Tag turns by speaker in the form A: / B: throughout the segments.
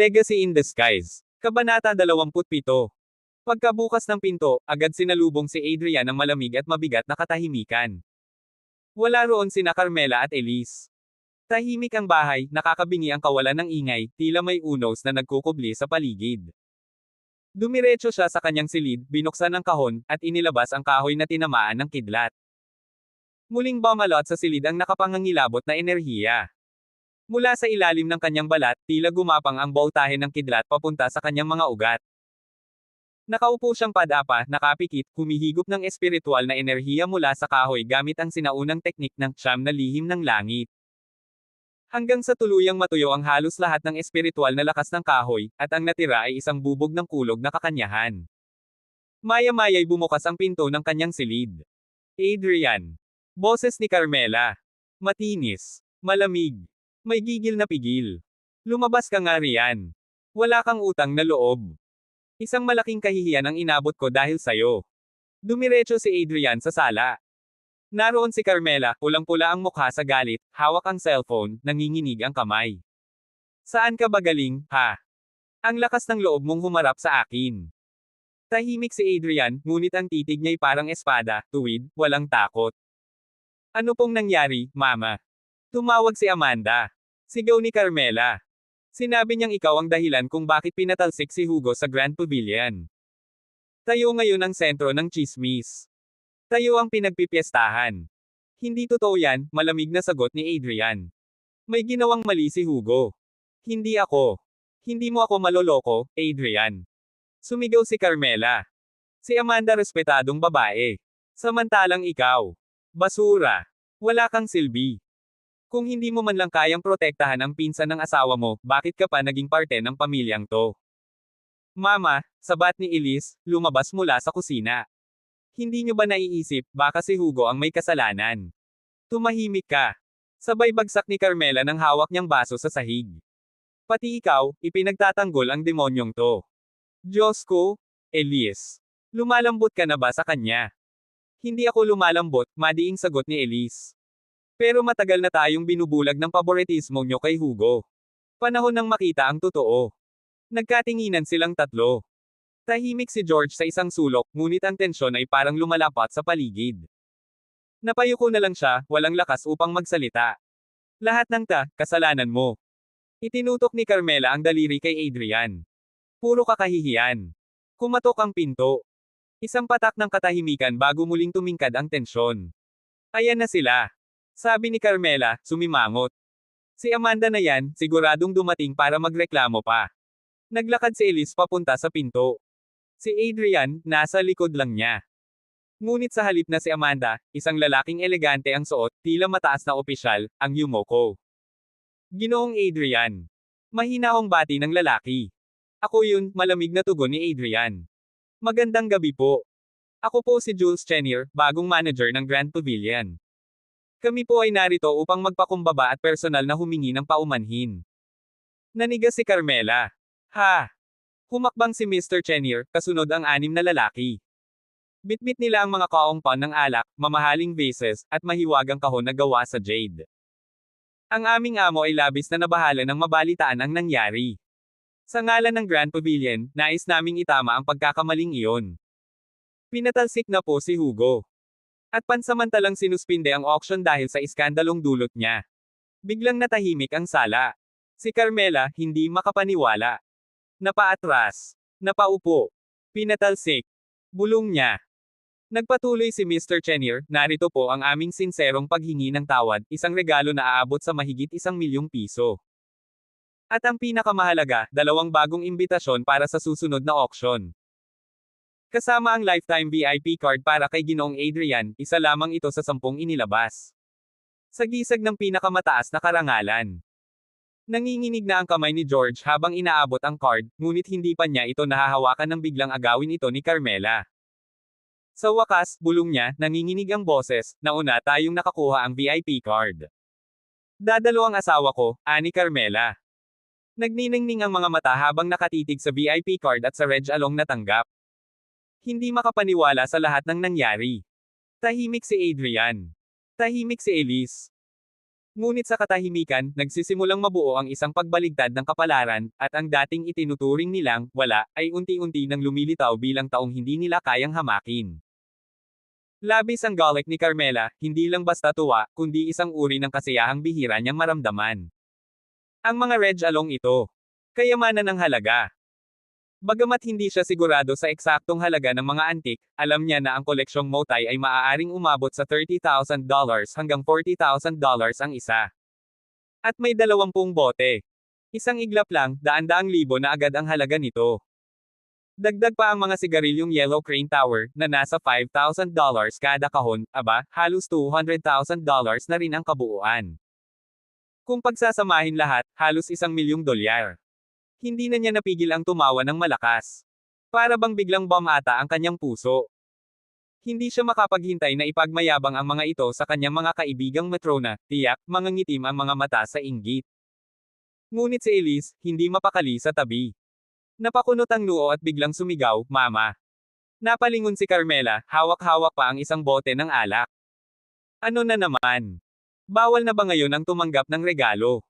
A: Legacy in Disguise. Kabanata 27. Pagkabukas ng pinto, agad sinalubong si Adrian ng malamig at mabigat na katahimikan. Wala roon sina Carmela at Elise. Tahimik ang bahay, nakakabingi ang kawalan ng ingay, tila may unos na nagkukubli sa paligid. Dumiretso siya sa kanyang silid, binuksan ang kahon, at inilabas ang kahoy na tinamaan ng kidlat. Muling bumalot sa silid ang nakapangangilabot na enerhiya. Mula sa ilalim ng kanyang balat, tila gumapang ang boltahe ng kidlat papunta sa kanyang mga ugat. Nakaupo siyang padapa, nakapikit, humihigop ng espiritual na enerhiya mula sa kahoy gamit ang sinaunang teknik ng siyam na lihim ng langit. Hanggang sa tuluyang matuyo ang halos lahat ng espiritual na lakas ng kahoy, at ang natira ay isang bubog ng kulog na kakanyahan. Maya-maya'y bumukas ang pinto ng kanyang silid. Adrian. Boses ni Carmela. Matinis. Malamig. May gigil na pigil. Lumabas ka nga riyan. Wala kang utang na loob. Isang malaking kahihiyan ang inabot ko dahil sayo. Dumiretso si Adrian sa sala. Naroon si Carmela, pulang-pula ang mukha sa galit, hawak ang cellphone, nanginginig ang kamay. Saan ka ba galing, ha? Ang lakas ng loob mong humarap sa akin. Tahimik si Adrian, ngunit ang titig niya'y parang espada, tuwid, walang takot. Ano pong nangyari, mama? Tumawag si Amanda. Sigaw ni Carmela. Sinabi niyang ikaw ang dahilan kung bakit pinatalsik si Hugo sa Grand Pavilion. Tayo ngayon ang sentro ng chismis. Tayo ang pinagpipiestahan. Hindi totoo yan, malamig na sagot ni Adrian. May ginawang mali si Hugo. Hindi ako. Hindi mo ako maloloko, Adrian. Sumigaw si Carmela. Si Amanda respetadong babae. Samantalang ikaw. Basura. Wala kang silbi. Kung hindi mo man lang kayang protektahan ang pinsan ng asawa mo, bakit ka pa naging parte ng pamilyang to? Mama, sabat ni Elise, lumabas mula sa kusina. Hindi nyo ba naiisip, baka si Hugo ang may kasalanan? Tumahimik ka. Sabay bagsak ni Carmela ng hawak niyang baso sa sahig. Pati ikaw, ipinagtatanggol ang demonyong to. Diyos ko, Elise. Lumalambot ka na ba sa kanya? Hindi ako lumalambot, madiing sagot ni Elise. Pero matagal na tayong binubulag ng paboritismo nyo kay Hugo. Panahon nang makita ang totoo. Nagkatinginan silang tatlo. Tahimik si George sa isang sulok, ngunit ang tensyon ay parang lumalapat sa paligid. Napayuko na lang siya, walang lakas upang magsalita. Lahat ng kasalanan mo. Itinutok ni Carmela ang daliri kay Adrian. Puro kakahihiyan. Kumatok ang pinto. Isang patak ng katahimikan bago muling tumingkad ang tensyon. Ayan na sila. Sabi ni Carmela, sumimangot. Si Amanda na yan, siguradong dumating para magreklamo pa. Naglakad si Elise papunta sa pinto. Si Adrian, nasa likod lang niya. Ngunit sa halip na si Amanda, isang lalaking elegante ang suot, tila mataas na opisyal, ang Yumoko. Ginoong Adrian. Mahinahong bati ng lalaki. Ako yun, malamig na tugon ni Adrian. Magandang gabi po. Ako po si Jules Chenier, bagong manager ng Grand Pavilion. Kami po ay narito upang magpakumbaba at personal na humingi ng paumanhin. Nanigas si Carmela. Ha! Humakbang si Mr. Chenier, kasunod ang anim na lalaki. Bitbit nila ang mga kaongpan ng alak, mamahaling vases, at mahiwagang kahon na gawa sa jade. Ang aming amo ay labis na nabahala ng mabalitaan ang nangyari. Sa ngalan ng Grand Pavilion, nais naming itama ang pagkakamaling iyon. Pinatalsik na po si Hugo. At pansamantalang sinuspinde ang auction dahil sa iskandalong dulot niya. Biglang natahimik ang sala. Si Carmela, hindi makapaniwala. Napaatras. Napaupo. Pinatalsik. Bulong niya. Nagpatuloy si Mr. Chenier, narito po ang aming sinserong paghingi ng tawad, isang regalo na aabot sa mahigit 1,000,000 piso. At ang pinakamahalaga, 2 bagong imbitasyon para sa susunod na auction. Kasama ang lifetime VIP card para kay Ginoong Adrian, isa lamang ito sa 10 inilabas. Sa gisag ng pinakamataas na karangalan. Nanginginig na ang kamay ni George habang inaabot ang card, ngunit hindi pa niya ito nahahawakan nang biglang agawin ito ni Carmela. Sa wakas, bulong niya, nanginginig ang boses, nauna tayong nakakuha ang VIP card. Dadalo ang asawa ko, ani Carmela. Nagniningning ang mga mata habang nakatitig sa VIP card at sa Reg Along na tanggap. Hindi makapaniwala sa lahat ng nangyari. Tahimik si Adrian. Tahimik si Elise. Ngunit sa katahimikan, nagsisimulang mabuo ang isang pagbaligtad ng kapalaran, at ang dating itinuturing nilang wala ay unti-unti nang lumilitaw bilang taong hindi nila kayang hamakin. Labis ang galit ni Carmela, hindi lang basta tuwa, kundi isang uri ng kasiyahang bihira niyang maramdaman. Ang mga Regalong ito, kayamanan ng halaga. Bagamat hindi siya sigurado sa eksaktong halaga ng mga antik, alam niya na ang koleksyong Motay ay maaaring umabot sa $30,000 hanggang $40,000 ang isa. At may 20 bote. Isang iglap lang, daan-daang libo na agad ang halaga nito. Dagdag pa ang mga sigarilyong Yellow Crane Tower, na nasa $5,000 kada kahon, aba, halos $200,000 na rin ang kabuuan. Kung pagsasamahin lahat, halos $1,000,000. Hindi na niya napigil ang tumawa ng malakas. Para bang biglang bomb ata ang kanyang puso. Hindi siya makapaghintay na ipagmayabang ang mga ito sa kanyang mga kaibigang matrona, tiyak, mangangitim ang mga mata sa inggit. Ngunit si Elise, hindi mapakali sa tabi. Napakunot ang noo at biglang sumigaw, "Mama!" Napalingon si Carmela, hawak-hawak pa ang isang bote ng alak. Ano na naman? Bawal na ba ngayon ang tumanggap ng regalo?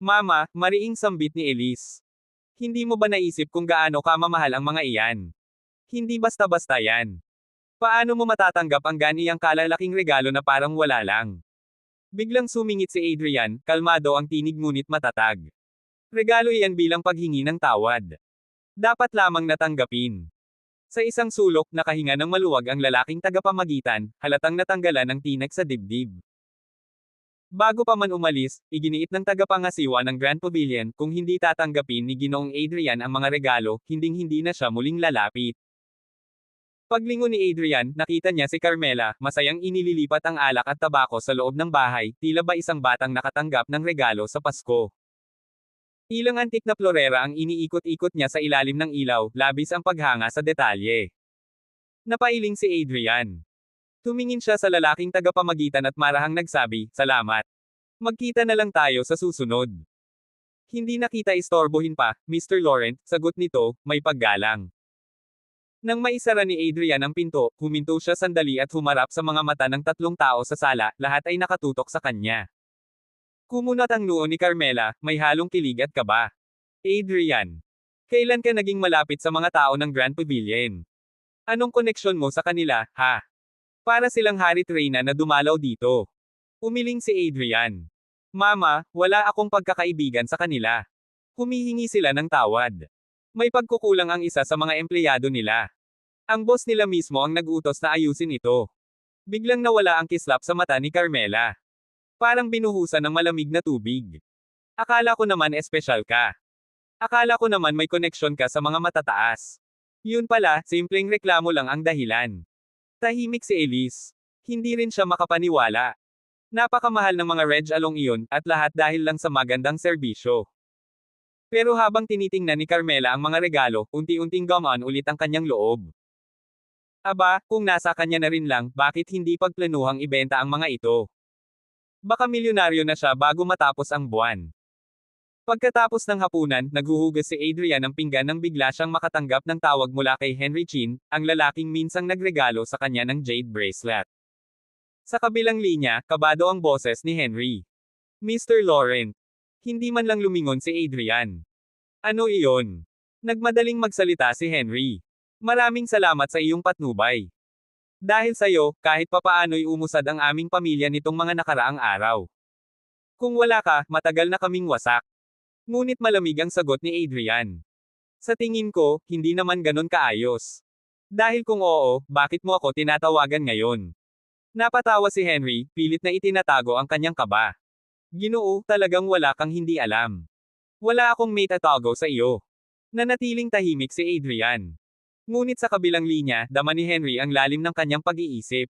A: Mama, mariing sambit ni Elise. Hindi mo ba naisip kung gaano kamamahal ang mga iyan? Hindi basta-basta yan. Paano mo matatanggap ang ganiyang kalalaking regalo na parang wala lang? Biglang sumingit si Adrian, kalmado ang tinig ngunit matatag. Regalo iyan bilang paghingi ng tawad. Dapat lamang natanggapin. Sa isang sulok, nakahinga ng maluwag ang lalaking tagapamagitan, halatang natanggalan ng tinek sa dibdib. Bago pa man umalis, iginiit ng tagapangasiwa ng Grand Pavilion kung hindi tatanggapin ni Ginoong Adrian ang mga regalo, hinding-hindi na siya muling lalapit. Paglingon ni Adrian, nakita niya si Carmela, masayang inililipat ang alak at tabako sa loob ng bahay, tila ba isang batang nakatanggap ng regalo sa Pasko. Ilang antik na florera ang iniikot-ikot niya sa ilalim ng ilaw, labis ang paghanga sa detalye. Napailing si Adrian. Tumingin siya sa lalaking tagapamagitan at marahang nagsabi, "Salamat. Magkita na lang tayo sa susunod." Hindi na kita istorbohin pa, Mr. Laurent, sagot nito, may paggalang. Nang maisara ni Adrian ang pinto, huminto siya sandali at humarap sa mga mata ng 3 tao sa sala, lahat ay nakatutok sa kanya. Kumunat ang noo ni Carmela, may halong kilig at kaba. Adrian. Kailan ka naging malapit sa mga tao ng Grand Pavilion? Anong koneksyon mo sa kanila, ha? Para silang harit reyna na dumalaw dito. Umiling si Adrian. Mama, wala akong pagkakaibigan sa kanila. Humihingi sila ng tawad. May pagkukulang ang isa sa mga empleyado nila. Ang boss nila mismo ang nag-utos na ayusin ito. Biglang nawala ang kislap sa mata ni Carmela. Parang binuhusan ng malamig na tubig. Akala ko naman espesyal ka. Akala ko naman may koneksyon ka sa mga matataas. Yun pala, simpleng reklamo lang ang dahilan. Tahimik si Elise. Hindi rin siya makapaniwala. Napakamahal ng mga Regalong iyon, at lahat dahil lang sa magandang serbisyo. Pero habang tinitingnan ni Carmela ang mga regalo, unti-unting gumaan ulit ang kanyang loob. Aba, kung nasa kanya na rin lang, bakit hindi pagplanuhang ibenta ang mga ito? Baka milyonaryo na siya bago matapos ang buwan. Pagkatapos ng hapunan, naghuhugas si Adrian ng pinggan nang bigla siyang makatanggap ng tawag mula kay Henry Chin, ang lalaking minsang nagregalo sa kanya ng jade bracelet. Sa kabilang linya, kabado ang boses ni Henry. Mr. Laurent. Hindi man lang lumingon si Adrian. Ano iyon? Nagmadaling magsalita si Henry. Maraming salamat sa iyong patnubay. Dahil sa'yo, kahit papaano'y umusad ang aming pamilya nitong mga nakaraang araw. Kung wala ka, matagal na kaming wasak. Ngunit malamig ang sagot ni Adrian. Sa tingin ko, hindi naman ganon kaayos. Dahil kung oo, bakit mo ako tinatawagan ngayon? Napatawa si Henry, pilit na itinatago ang kanyang kaba. Ginoo, talagang wala kang hindi alam. Wala akong may tatago sa iyo. Nanatiling tahimik si Adrian. Ngunit sa kabilang linya, dama ni Henry ang lalim ng kanyang pag-iisip.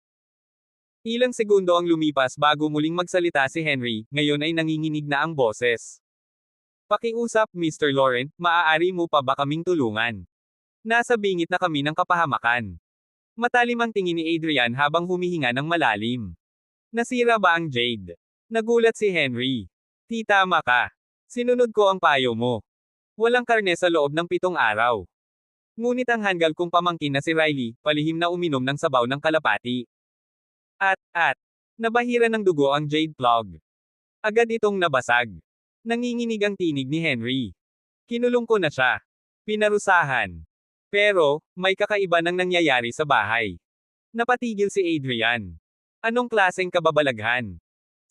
A: Ilang segundo ang lumipas bago muling magsalita si Henry, ngayon ay nanginginig na ang boses. Pakiusap, Mr. Laurent, maaari mo pa ba kaming tulungan? Nasa bingit na kami ng kapahamakan. Matalim ang tingin ni Adrian habang humihinga ng malalim. Nasira ba ang jade? Nagulat si Henry. Titama ka. Sinunod ko ang payo mo. Walang karne sa loob ng 7 araw. Ngunit ang hanggal kong pamangkin na si Riley, palihim na uminom ng sabaw ng kalapati. At, nabahira ng dugo ang jade plug. Agad itong nabasag. Nanginginig ang tinig ni Henry. Kinulong ko na siya. Pinarusahan. Pero, may kakaiba nang nangyayari sa bahay. Napatigil si Adrian. Anong klaseng kababalaghan?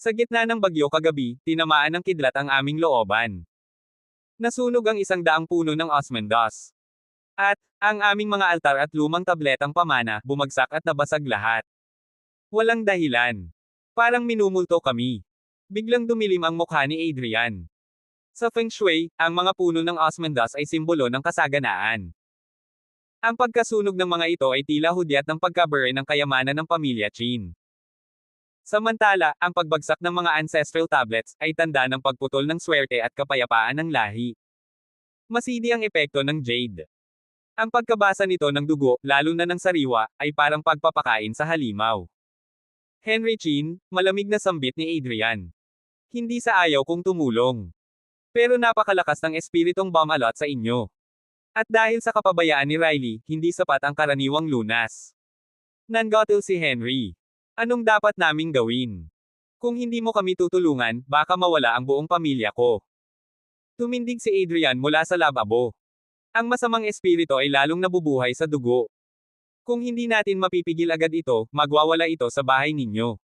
A: Sa gitna ng bagyo kagabi, tinamaan ng kidlat ang aming looban. Nasunog ang 100 puno ng osmanthus. At, ang aming mga altar at lumang tabletang pamana, bumagsak at nabasag lahat. Walang dahilan. Parang minumulto kami. Biglang dumilim ang mukha ni Adrian. Sa Feng Shui, ang mga puno ng osmanthus ay simbolo ng kasaganaan. Ang pagkasunog ng mga ito ay tila hudyat ng pagkabury ng kayamanan ng pamilya Qin. Samantala, ang pagbagsak ng mga ancestral tablets ay tanda ng pagputol ng swerte at kapayapaan ng lahi. Masidi ang epekto ng jade. Ang pagkabasa nito ng dugo, lalo na ng sariwa, ay parang pagpapakain sa halimaw. Henry Qin, malamig na sambit ni Adrian. Hindi sa ayaw kong tumulong. Pero napakalakas ng espiritong bumalot sa inyo. At dahil sa kapabayaan ni Riley, hindi sapat ang karaniwang lunas. Nanggotil si Henry. Anong dapat naming gawin? Kung hindi mo kami tutulungan, baka mawala ang buong pamilya ko. Tumindig si Adrian mula sa lababo. Ang masamang espiritu ay lalong nabubuhay sa dugo. Kung hindi natin mapipigil agad ito, magwawala ito sa bahay ninyo.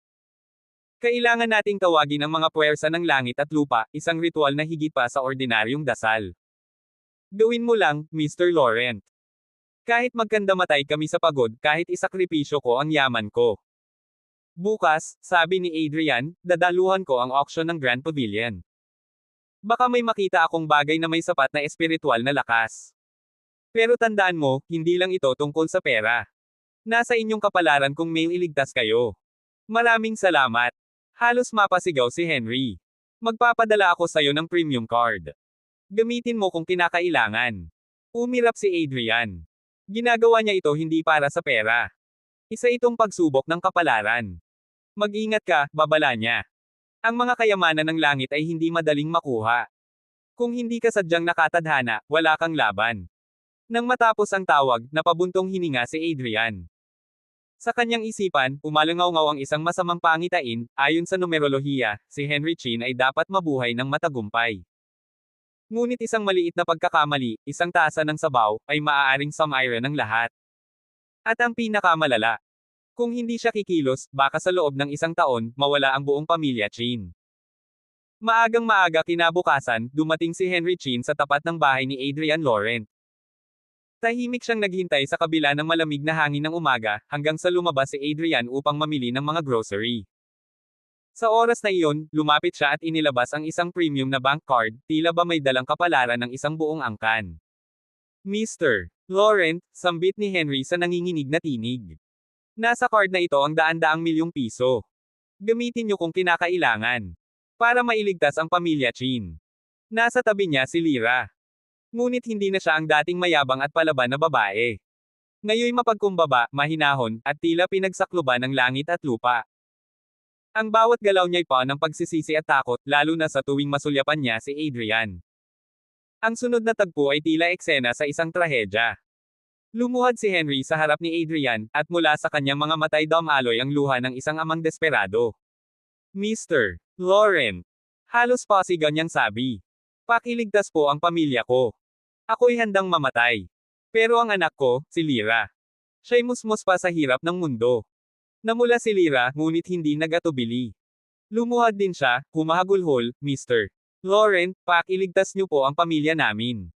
A: Kailangan nating tawagin ang mga puwersa ng langit at lupa, isang ritual na higit pa sa ordinaryong dasal. Gawin mo lang, Mr. Laurent. Kahit magkandamatay kami sa pagod, kahit isakripisyo ko ang yaman ko. Bukas, sabi ni Adrian, dadaluhan ko ang auction ng Grand Pavilion. Baka may makita akong bagay na may sapat na espiritual na lakas. Pero tandaan mo, hindi lang ito tungkol sa pera. Nasa inyong kapalaran kung may iligtas kayo. Maraming salamat. Halos mapasigaw si Henry. Magpapadala ako sayo ng premium card. Gamitin mo kung kinakailangan. Umirap si Adrian. Ginagawa niya ito hindi para sa pera. Isa itong pagsubok ng kapalaran. Mag-ingat ka, babala niya. Ang mga kayamanan ng langit ay hindi madaling makuha. Kung hindi ka sadyang nakatadhana, wala kang laban. Nang matapos ang tawag, napabuntong hininga si Adrian. Sa kanyang isipan, umalangaw-ngaw ang isang masamang pangitain, ayon sa numerolohiya, si Henry Qin ay dapat mabuhay ng matagumpay. Ngunit isang maliit na pagkakamali, isang tasa ng sabaw, ay maaaring sumira ng lahat. At ang pinakamalala, kung hindi siya kikilos, baka sa loob ng 1 taon, mawala ang buong pamilya Qin. Maagang maaga kinabukasan, dumating si Henry Qin sa tapat ng bahay ni Adrian Laurent. Tahimik siyang naghintay sa kabila ng malamig na hangin ng umaga, hanggang sa lumabas si Adrian upang mamili ng mga grocery. Sa oras na iyon, lumapit siya at inilabas ang isang premium na bank card, tila ba may dalang kapalaran ng isang buong angkan. Mr. Laurent, sambit ni Henry sa nanginginig na tinig. Nasa card na ito ang daan-daang milyong piso. Gamitin niyo kung kinakailangan. Para mailigtas ang pamilya Qin. Nasa tabi niya si Lyra. Ngunit hindi na siya ang dating mayabang at palaban na babae. Ngayoy mapagkumbaba, mahinahon, at tila pinagsakluban ng langit at lupa. Ang bawat galaw niya'y pa ng pagsisisi at takot, lalo na sa tuwing masulyapan niya si Adrian. Ang sunod na tagpo ay tila eksena sa isang trahedya. Lumuhad si Henry sa harap ni Adrian, at mula sa kanyang mga matay dumaloy ang luha ng isang amang desperado. Mr. Laurent. Halos pasigaw niyang sabi. Pakiligtas po ang pamilya ko. Ako'y handang mamatay. Pero ang anak ko, si Lyra. Siya'y musmos pa sa hirap ng mundo. Namula si Lyra, ngunit hindi nagatubili. Lumuhad din siya, humahagulhol, Mr. Laurent, pakiligtas niyo po ang pamilya namin.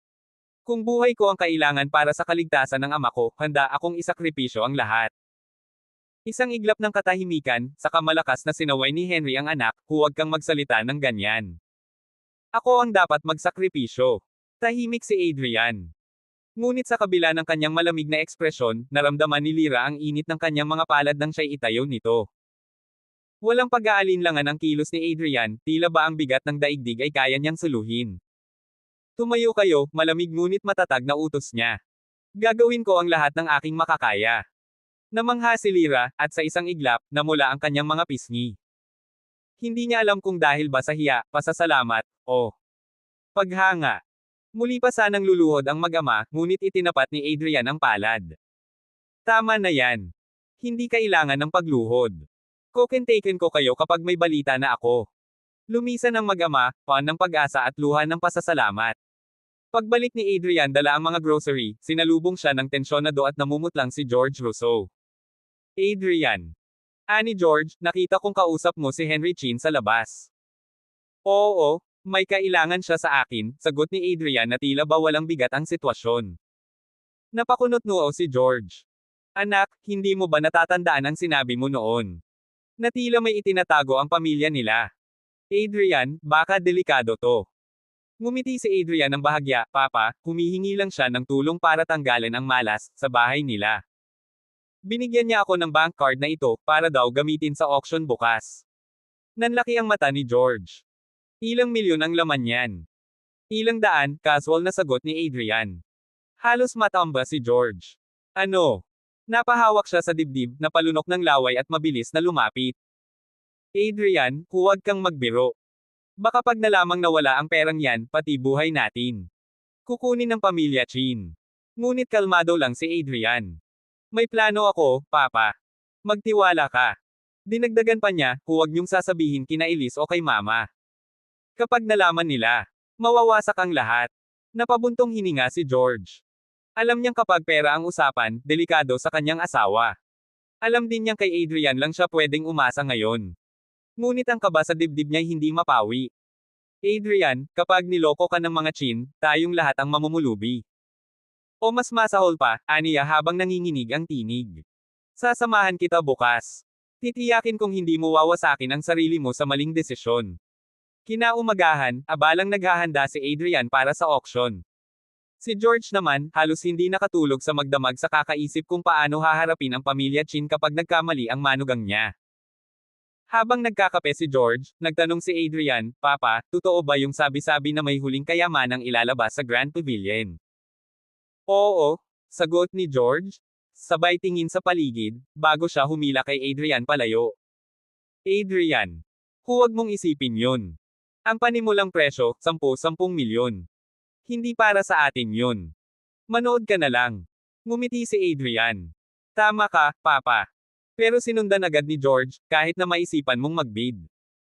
A: Kung buhay ko ang kailangan para sa kaligtasan ng ama ko, handa akong isakripisyo ang lahat. Isang iglap ng katahimikan, saka malakas na sinaway ni Henry ang anak, huwag kang magsalita ng ganyan. Ako ang dapat magsakripisyo. Tahimik si Adrian. Ngunit sa kabila ng kanyang malamig na ekspresyon, naramdaman ni Lyra ang init ng kanyang mga palad nang siya'y itayo nito. Walang pag-aalinlangan ang kilos ni Adrian, tila ba ang bigat ng daigdig ay kaya niyang suluhin. Tumayo kayo, malamig ngunit matatag na utos niya. Gagawin ko ang lahat ng aking makakaya. Namangha si Lyra, at sa isang iglap, namula ang kanyang mga pisngi. Hindi niya alam kung dahil ba sa hiya, pasasalamat, o paghanga. Muli pa sanang luluhod ang mag-ama, ngunit itinapat ni Adrian ang palad. Tama na yan. Hindi kailangan ng pagluhod. Kokentaken ko kayo kapag may balita na ako. Lumisan ang mag-ama, paan ng pag-asa at luha ng pasasalamat. Pagbalik ni Adrian dala ang mga grocery, sinalubong siya ng tensyonado at namumutlang si George Rousseau. Adrian. Ani George, nakita kong kausap mo si Henry Chin sa labas. Oo, may kailangan siya sa akin, sagot ni Adrian na tila ba walang bigat ang sitwasyon. Napakunot-noo si George. Anak, hindi mo ba natatandaan ang sinabi mo noon? Na tila may itinatago ang pamilya nila. Adrian, baka delikado to. Ngumiti si Adrian ng bahagya, Papa, humihingi lang siya ng tulong para tanggalin ang malas sa bahay nila. Binigyan niya ako ng bank card na ito para daw gamitin sa auction bukas. Nanlaki ang mata ni George. Ilang milyon ang laman niyan. Ilang daan, casual na sagot ni Adrian. Halos matamba si George. Ano? Napahawak siya sa dibdib na palunok ng laway at mabilis na lumapit. Adrian, huwag kang magbiro. Baka pag nalamang nawala ang perang yan, pati buhay natin. Kukunin ng pamilya Chin. Ngunit kalmado lang si Adrian. May plano ako, Papa. Magtiwala ka. Dinagdagan pa niya, huwag niyong sasabihin kina Elise o kay Mama. Kapag nalaman nila, mawawasak ang lahat. Napabuntong hininga si George. Alam niyang kapag pera ang usapan, delikado sa kanyang asawa. Alam din niyang kay Adrian lang siya pwedeng umasa ngayon. Ngunit ang kaba sa dibdib niya'y hindi mapawi. Adrian, kapag niloko ka ng mga Chin, tayong lahat ang mamumulubi. O mas masahol pa, aniya habang nanginginig ang tinig. Sasamahan kita bukas. Titiyakin kong hindi mo wawasakin ang sarili mo sa maling desisyon. Kinaumagahan, abalang naghahanda si Adrian para sa auction. Si George naman, halos hindi nakatulog sa magdamag sa kakaisip kung paano haharapin ang pamilya Chin kapag nagkamali ang manugang niya. Habang nagkakape si George, nagtanong si Adrian, Papa, totoo ba yung sabi-sabi na may huling kayamanang ilalabas sa Grand Pavilion? Oo, sagot ni George. Sabay tingin sa paligid, bago siya humila kay Adrian palayo. Adrian, huwag mong isipin yun. Ang panimulang presyo, 10 milyon. Hindi para sa atin yun. Manood ka na lang. Ngumiti si Adrian. Tama ka, Papa. Pero sinundan agad ni George, kahit na maisipan mong magbid.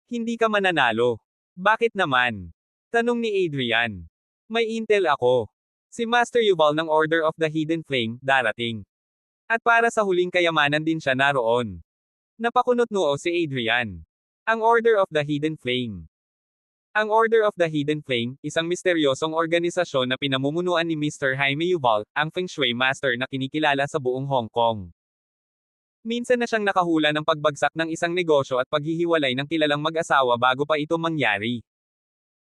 A: Hindi ka mananalo. Bakit naman? Tanong ni Adrian. May intel ako. Si Master Yuval ng Order of the Hidden Flame, darating. At para sa huling kayamanan din siya naroon. Napakunot-noo si Adrian. Ang Order of the Hidden Flame. Ang Order of the Hidden Flame, isang misteryosong organisasyon na pinamumunuan ni Mr. Jaime Yuval, ang Feng Shui Master na kinikilala sa buong Hong Kong. Minsan na siyang nakahula ng pagbagsak ng isang negosyo at paghihiwalay ng kilalang mag-asawa bago pa ito mangyari.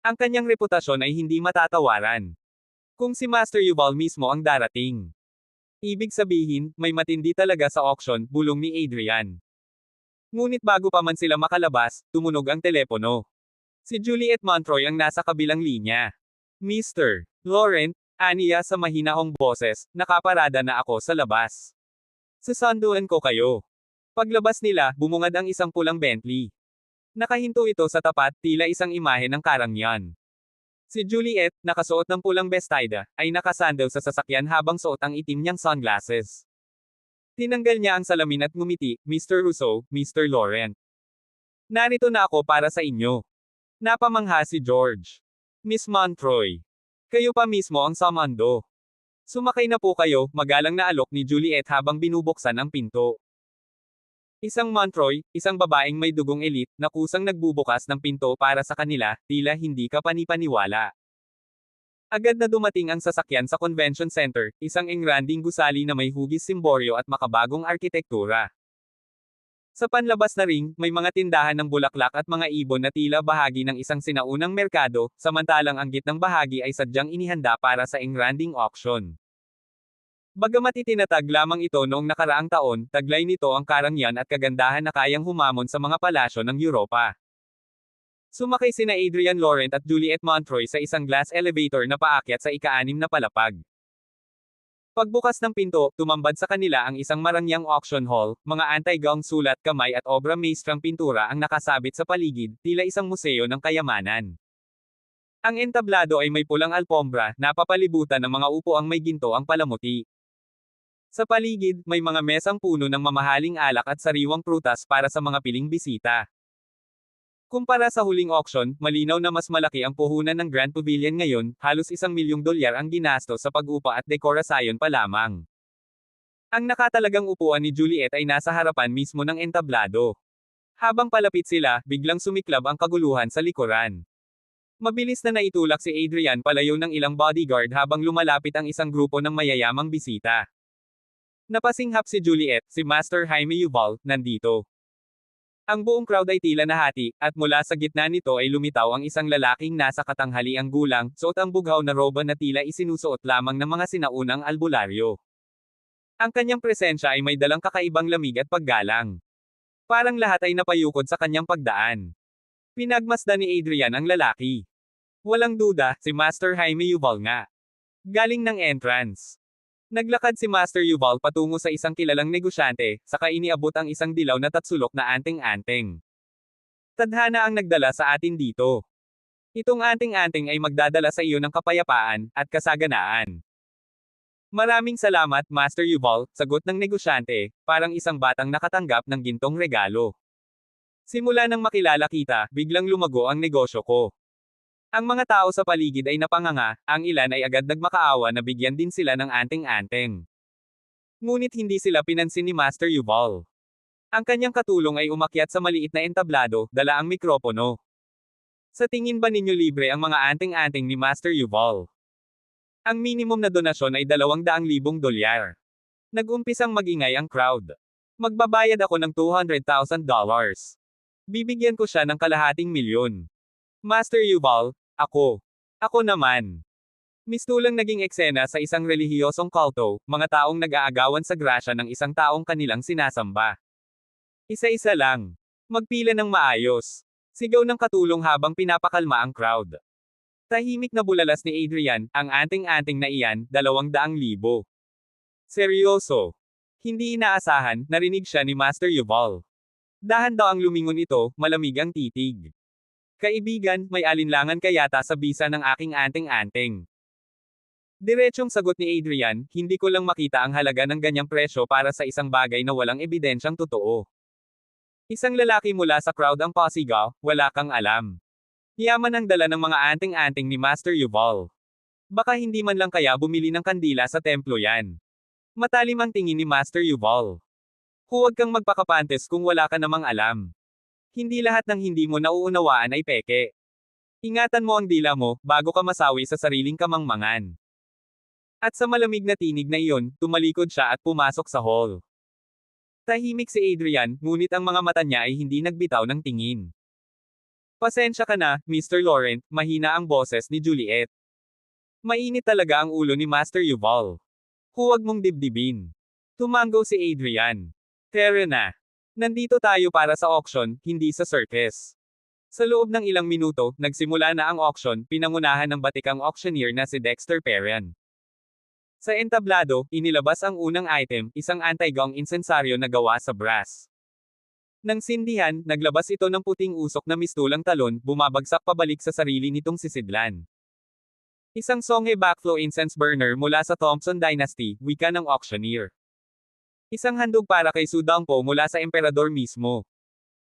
A: Ang kanyang reputasyon ay hindi matatawaran. Kung si Master Yuval mismo ang darating. Ibig sabihin, may matindi talaga sa auction, bulong ni Adrian. Ngunit bago pa man sila makalabas, tumunog ang telepono. Si Juliet Montroy ang nasa kabilang linya. Mr. Laurent, aniya sa mahinahong boses, nakaparada na ako sa labas. Sasanduan ko kayo. Paglabas nila, bumungad ang isang pulang Bentley. Nakahinto ito sa tapat, tila isang imahe ng Karangyan. Si Juliet, nakasuot ng pulang bestida, ay nakasandal sa sasakyan habang suot ang itim niyang sunglasses. Tinanggal niya ang salamin at ngumiti, Mr. Rousseau, Mr. Laurent. Narito na ako para sa inyo. Napamangha si George. Miss Montroy. Kayo pa mismo ang samando. Sumakay na po kayo, magalang na alok ni Juliet habang binubuksan ang pinto. Isang Montroy, isang babaeng may dugong elite, na kusang nagbubukas ng pinto para sa kanila, tila hindi ka panipaniwala. Agad na dumating ang sasakyan sa convention center, isang engranding gusali na may hugis simboryo at makabagong arkitektura. Sa panlabas na ring, may mga tindahan ng bulaklak at mga ibon na tila bahagi ng isang sinaunang merkado, samantalang ang gitnang bahagi ay sadyang inihanda para sa engranding auction. Bagamat itinatag lamang ito noong nakaraang taon, taglay nito ang karangyaan at kagandahan na kayang humamon sa mga palasyo ng Europa. Sumakay sina Adrian Laurent at Juliet Montroy sa isang glass elevator na paakyat sa ika-6 na palapag. Pagbukas ng pinto, tumambad sa kanila ang isang marangyang auction hall, mga anti-gong sulat kamay at obra maestrang pintura ang nakasabit sa paligid, tila isang museo ng kayamanan. Ang entablado ay may pulang alpombra, napapalibutan ng mga upuang may ginto ang palamuti. Sa paligid, may mga mesang puno ng mamahaling alak at sariwang prutas para sa mga piling bisita. Kumpara sa huling auction, malinaw na mas malaki ang puhunan ng Grand Pavilion ngayon, halos $1 milyong ang ginastos sa pag-upa at dekorasyon pa lamang. Ang nakatalagang upuan ni Juliet ay nasa harapan mismo ng entablado. Habang palapit sila, biglang sumiklab ang kaguluhan sa likuran. Mabilis na naitulak si Adrian palayo ng ilang bodyguard habang lumalapit ang isang grupo ng mayayamang bisita. Napasinghap si Juliet, si Master Jaime Yuval, nandito. Ang buong crowd ay tila nahati, at mula sa gitna nito ay lumitaw ang isang lalaking nasa katanghaliang gulang, suot ang bughaw na roba na tila isinusuot lamang ng mga sinaunang albularyo. Ang kanyang presensya ay may dalang kakaibang lamig at paggalang. Parang lahat ay napayukod sa kanyang pagdaan. Pinagmasdan ni Adrian ang lalaki. Walang duda, si Master Jaime Yuval nga. Galing ng entrance. Naglakad si Master Yuval patungo sa isang kilalang negosyante, saka iniabot ang isang dilaw na tatsulok na anting-anting. Tadhana ang nagdala sa atin dito. Itong anting-anting ay magdadala sa iyo ng kapayapaan, at kasaganaan. Maraming salamat, Master Yuval, sagot ng negosyante, parang isang batang nakatanggap ng gintong regalo. Simula nang makilala kita, biglang lumago ang negosyo ko. Ang mga tao sa paligid ay napanganga, ang ilan ay agad nagmakaawa na bigyan din sila ng anting-anting. Ngunit hindi sila pinansin ni Master Yuval. Ang kanyang katulong ay umakyat sa maliit na entablado, dala ang mikropono. Sa tingin ba ninyo libre ang mga anting-anting ni Master Yuval? Ang minimum na donasyon ay $200,000. Nag-umpisang magingay ang crowd. Magbabayad ako ng $200,000. Bibigyan ko siya ng $250,000. Master Yuval, ako. Ako naman. Mistulang naging eksena sa isang relihiyosong kulto, mga taong nag-aagawan sa grasya ng isang taong kanilang sinasamba. Isa-isa lang. Magpila ng maayos. Sigaw ng katulong habang pinapakalma ang crowd. Tahimik na bulalas ni Adrian, ang anting-anting na iyan, $200,000. Seryoso. Hindi inaasahan, narinig siya ni Master Yuval. Dahan daw ang lumingon ito, malamig ang titig. Kaibigan, may alinlangan ka yata sa bisa ng aking anting-anting. Diretsyong sagot ni Adrian, hindi ko lang makita ang halaga ng ganyang presyo para sa isang bagay na walang ebidensyang totoo. Isang lalaki mula sa crowd ang pasigaw, wala kang alam. Yaman ang dala ng mga anting-anting ni Master Yuval. Baka hindi man lang kaya bumili ng kandila sa templo yan. Matalim ang tingin ni Master Yuval. Huwag kang magpakapantes kung wala ka namang alam. Hindi lahat ng hindi mo nauunawaan ay peke. Ingatan mo ang dila mo, bago ka masawi sa sariling kamangmangan. At sa malamig na tinig na iyon, tumalikod siya at pumasok sa hall. Tahimik si Adrian, ngunit ang mga mata niya ay hindi nagbitaw ng tingin. Pasensya ka na, Mr. Laurent, mahina ang boses ni Juliet. Mainit talaga ang ulo ni Master Yuval. Huwag mong dibdibin. Tumango si Adrian. Tara na. Nandito tayo para sa auction, hindi sa circus. Sa loob ng ilang minuto, nagsimula na ang auction, pinangunahan ng batikang auctioneer na si Dexter Perrin. Sa entablado, inilabas ang unang item, isang anti-gong insensaryo na gawa sa brass. Nang sindihan, naglabas ito ng puting usok na mistulang talon, bumabagsak pabalik sa sarili nitong sisidlan. Isang Songhe backflow incense burner mula sa Thompson Dynasty, wika ng auctioneer. Isang handog para kay Su Dongpo mula sa emperador mismo.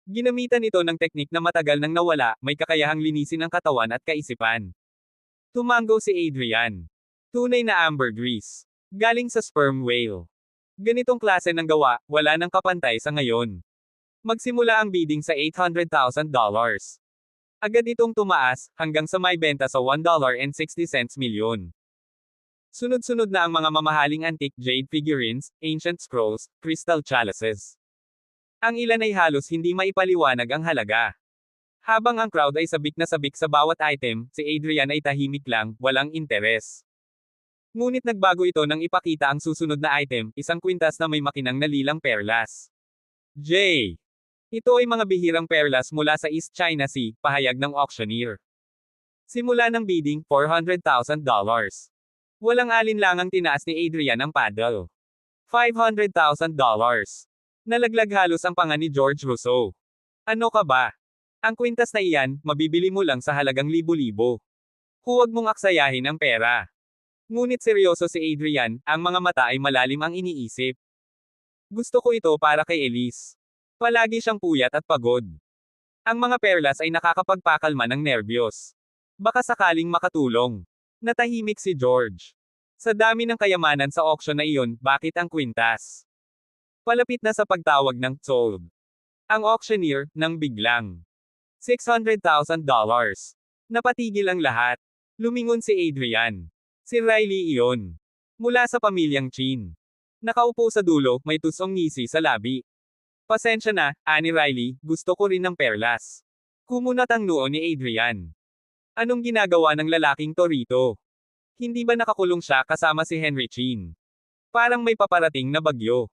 A: Ginamitan ito ng teknik na matagal nang nawala, may kakayahang linisin ang katawan at kaisipan. Tumango si Adrian. Tunay na ambergris. Galing sa sperm whale. Ganitong klase ng gawa, wala nang kapantay sa ngayon. Magsimula ang bidding sa $800,000. Agad itong tumaas, hanggang sa may benta sa $1.60 milyon. Sunod-sunod na ang mga mamahaling antique jade figurines, ancient scrolls, crystal chalices. Ang ilan ay halos hindi maipaliwanag ang halaga. Habang ang crowd ay sabik na sabik sa bawat item, si Adrian ay tahimik lang, walang interes. Ngunit nagbago ito nang ipakita ang susunod na item, isang kwintas na may makinang nalilang perlas. J. Ito ay mga bihirang perlas mula sa East China Sea, pahayag ng auctioneer. Simula ng bidding, $400,000. Walang alinlangang tinaas ni Adrian ang paddle. $500,000. Nalaglag halos ang panga ni George Rousseau. Ano ka ba? Ang kwintas na iyan, mabibili mo lang sa halagang libo-libo. Huwag mong aksayahin ang pera. Ngunit seryoso si Adrian, ang mga mata ay malalim ang iniisip. Gusto ko ito para kay Elise. Palagi siyang puyat at pagod. Ang mga perlas ay nakakapagpakalma ng nerbiyos. Baka sakaling makatulong. Natahimik si George. Sa dami ng kayamanan sa auction na iyon, bakit ang kwintas? Palapit na sa pagtawag ng sold. Ang auctioneer, nang biglang. $600,000. Napatigil ang lahat. Lumingon si Adrian. Si Riley iyon. Mula sa pamilyang Chin. Nakaupo sa dulo, may tusong ngisi sa labi. Pasensya na, ani Riley, gusto ko rin ng perlas. Kumunat ang noo ni Adrian. Anong ginagawa ng lalaking to rito? Hindi ba nakakulong siya kasama si Henry Chin? Parang may paparating na bagyo.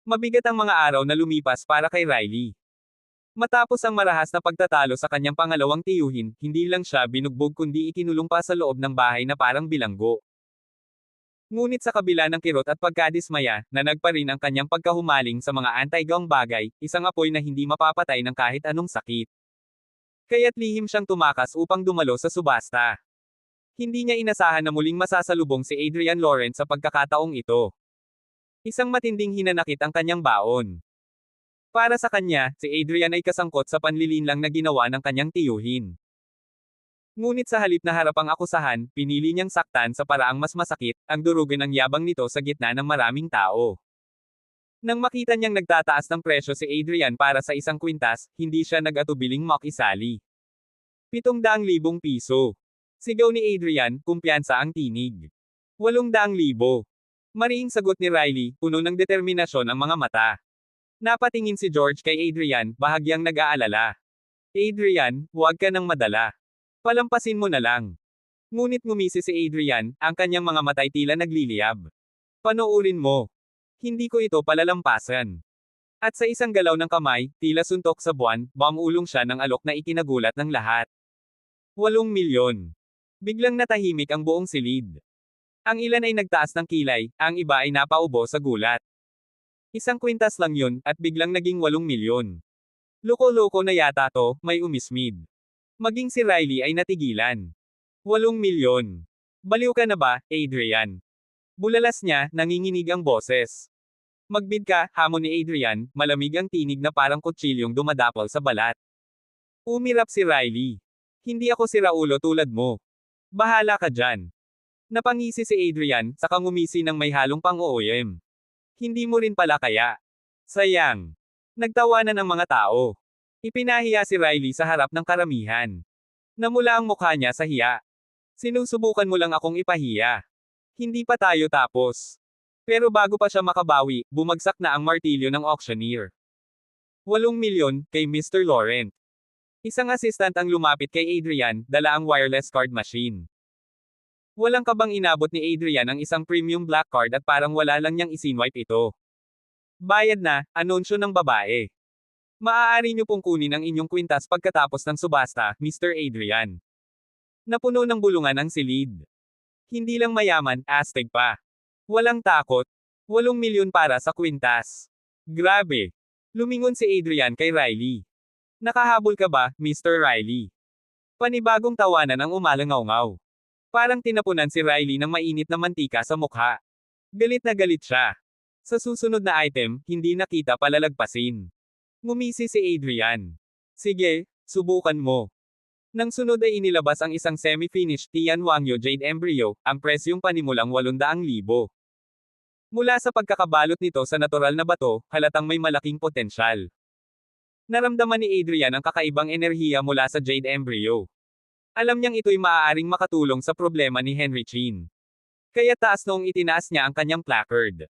A: Mabigat ang mga araw na lumipas para kay Riley. Matapos ang marahas na pagtatalo sa kanyang pangalawang tiyuhin, hindi lang siya binugbog kundi ikinulong pa sa loob ng bahay na parang bilanggo. Ngunit sa kabila ng kirot at pagkadismaya, nanag pa rin ang kanyang pagkahumaling sa mga anti-gang bagay, isang apoy na hindi mapapatay ng kahit anong sakit. Kaya't lihim siyang tumakas upang dumalo sa subasta. Hindi niya inasahan na muling masasalubong si Adrian Lawrence sa pagkakataong ito. Isang matinding hinanakit ang kanyang baon. Para sa kanya, si Adrian ay kasangkot sa panlilinlang na ginawa ng kanyang tiyuhin. Ngunit sa halip na harapang akusahan, pinili niyang saktan sa paraang mas masakit, ang durugan ng yabang nito sa gitna ng maraming tao. Nang makita niyang nagtataas ng presyo si Adrian para sa isang kwintas, hindi siya nag-atubiling makisali. 700,000 piso. Sigaw ni Adrian, kumpiyansa ang tinig. 800,000. Mariing sagot ni Riley, puno ng determinasyon ang mga mata. Napatingin si George kay Adrian, bahagyang nag-aalala. Adrian, huwag ka nang madala. Palampasin mo na lang. Ngunit ngumisi si Adrian, ang kanyang mga matay tila nagliliyab. Panoorin mo. Hindi ko ito palalampasan. At sa isang galaw ng kamay, tila suntok sa buwan, bamulong siya ng alok na ikinagulat ng lahat. 8 milyon. Biglang natahimik ang buong silid. Ang ilan ay nagtaas ng kilay, ang iba ay napaubo sa gulat. Isang kwintas lang yun, at biglang naging 8 milyon. Loko-loko na yata to, may umismid. Maging si Riley ay natigilan. 8 milyon. Baliw ka na ba, Adrian? Bulalas niya, nanginginig ang boses. Magbid ka, hamon ni Adrian, malamig ang tinig na parang kutsilyong dumadapol sa balat. Umirap si Riley. Hindi ako si Raulo tulad mo. Bahala ka dyan. Napangisi si Adrian, saka ngumisi ng may halong pang-ooyem. Hindi mo rin pala kaya. Sayang. Nagtawanan ang mga tao. Ipinahiya si Riley sa harap ng karamihan. Namula ang mukha niya sa hiya. Sinusubukan mo lang akong ipahiya. Hindi pa tayo tapos. Pero bago pa siya makabawi, bumagsak na ang martilyo ng auctioneer. 8 milyon, kay Mr. Laurent. Isang assistant ang lumapit kay Adrian, dala ang wireless card machine. Walang kabang inabot ni Adrian ang isang premium black card at parang wala lang niyang isinwipe ito. Bayad na, anunsyo ng babae. Maaari niyo pong kunin ang inyong kwintas pagkatapos ng subasta, Mr. Adrian. Napuno ng bulungan ang silid. Hindi lang mayaman, astig pa. Walang takot. 8 milyon para sa kwintas. Grabe. Lumingon si Adrian kay Riley. Nakahabol ka ba, Mr. Riley? Panibagong tawanan ang umalangaw-ngaw. Parang tinapunan si Riley ng mainit na mantika sa mukha. Galit na galit siya. Sa susunod na item, hindi na kita palalagpasin. Ngumisi si Adrian. Sige, subukan mo. Nang sunod ay inilabas ang isang semi-finished Tian Wangyo Jade Embryo, ang presyong panimulang 800,000. Mula sa pagkakabalot nito sa natural na bato, halatang may malaking potensyal. Naramdaman ni Adrian ang kakaibang enerhiya mula sa Jade Embryo. Alam niyang ito'y maaaring makatulong sa problema ni Henry Chin. Kaya taas noong itinaas niya ang kanyang placard.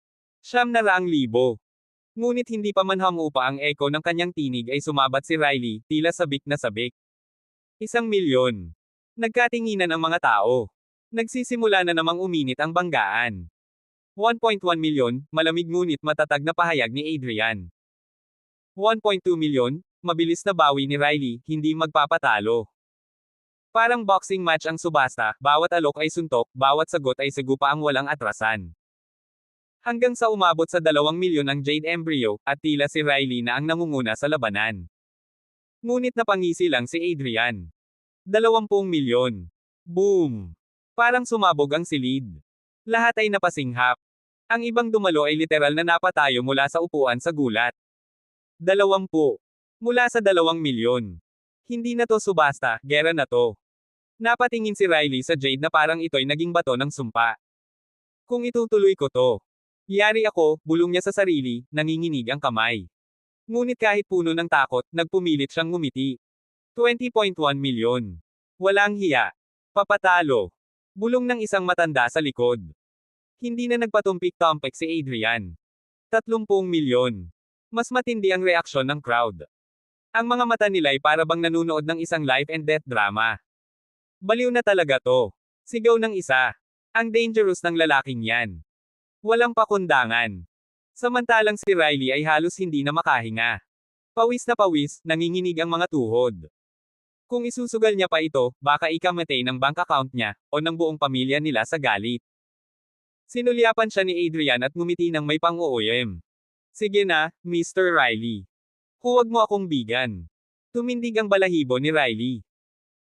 A: 900,000. Ngunit hindi pa man hamupa ang echo ng kanyang tinig ay sumabat si Riley, tila sabik na sabik. 1 milyon. Nagkatinginan ang mga tao. Nagsisimula na namang uminit ang banggaan. 1.1 milyon, malamig ngunit matatag na pahayag ni Adrian. 1.2 milyon, mabilis na bawi ni Riley, hindi magpapatalo. Parang boxing match ang subasta, bawat alok ay suntok, bawat sagot ay segupa ang walang atrasan. Hanggang sa umabot sa 2 milyon ang Jade Embryo, at tila si Riley na ang nangunguna sa labanan. Ngunit napangisi lang si Adrian. 20 milyon. Boom! Parang sumabog ang silid. Lahat ay napasinghap. Ang ibang dumalo ay literal na napatayo mula sa upuan sa gulat. 20. Mula sa 2 milyon. Hindi na to subasta, gera na to. Napatingin si Riley sa Jade na parang ito'y naging bato ng sumpa. Kung itutuloy ko to. Yari ako, bulong niya sa sarili, nanginginig ang kamay. Ngunit kahit puno ng takot, nagpumilit siyang ngumiti. 20.1 milyon. Walang hiya. Papatalo. Bulong ng isang matanda sa likod. Hindi na nagpatumpik-tumpik si Adrian. 30 milyon. Mas matindi ang reaksyon ng crowd. Ang mga mata nila'y para bang nanunood ng isang life and death drama. Baliw na talaga to. Sigaw ng isa. Ang dangerous ng lalaking yan. Walang pakundangan. Samantalang si Riley ay halos hindi na makahinga. Pawis na pawis, nanginginig ang mga tuhod. Kung isusugal niya pa ito, baka ikamatay ng bank account niya, o ng buong pamilya nila sa galit. Sinulyapan siya ni Adrian at ngumiti ng may pang-uuyam. Sige na, Mr. Riley. Huwag mo akong bigan. Tumindig ang balahibo ni Riley.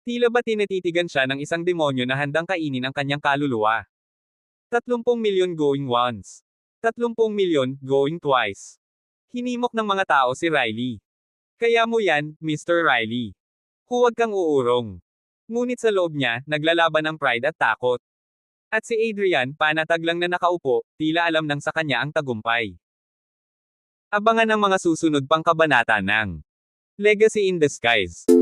A: Tila ba tinatitigan siya ng isang demonyo na handang kainin ang kanyang kaluluwa. 30 milyon going once. 30 milyon going twice. Hinimok ng mga tao si Riley. Kaya mo yan, Mr. Riley. Huwag kang uurong. Ngunit sa loob niya, naglalaban ang pride at takot. At si Adrian, panatag lang na nakaupo, tila alam nang sa kanya ang tagumpay. Abangan ang mga susunod pang kabanata ng Legacy in Disguise.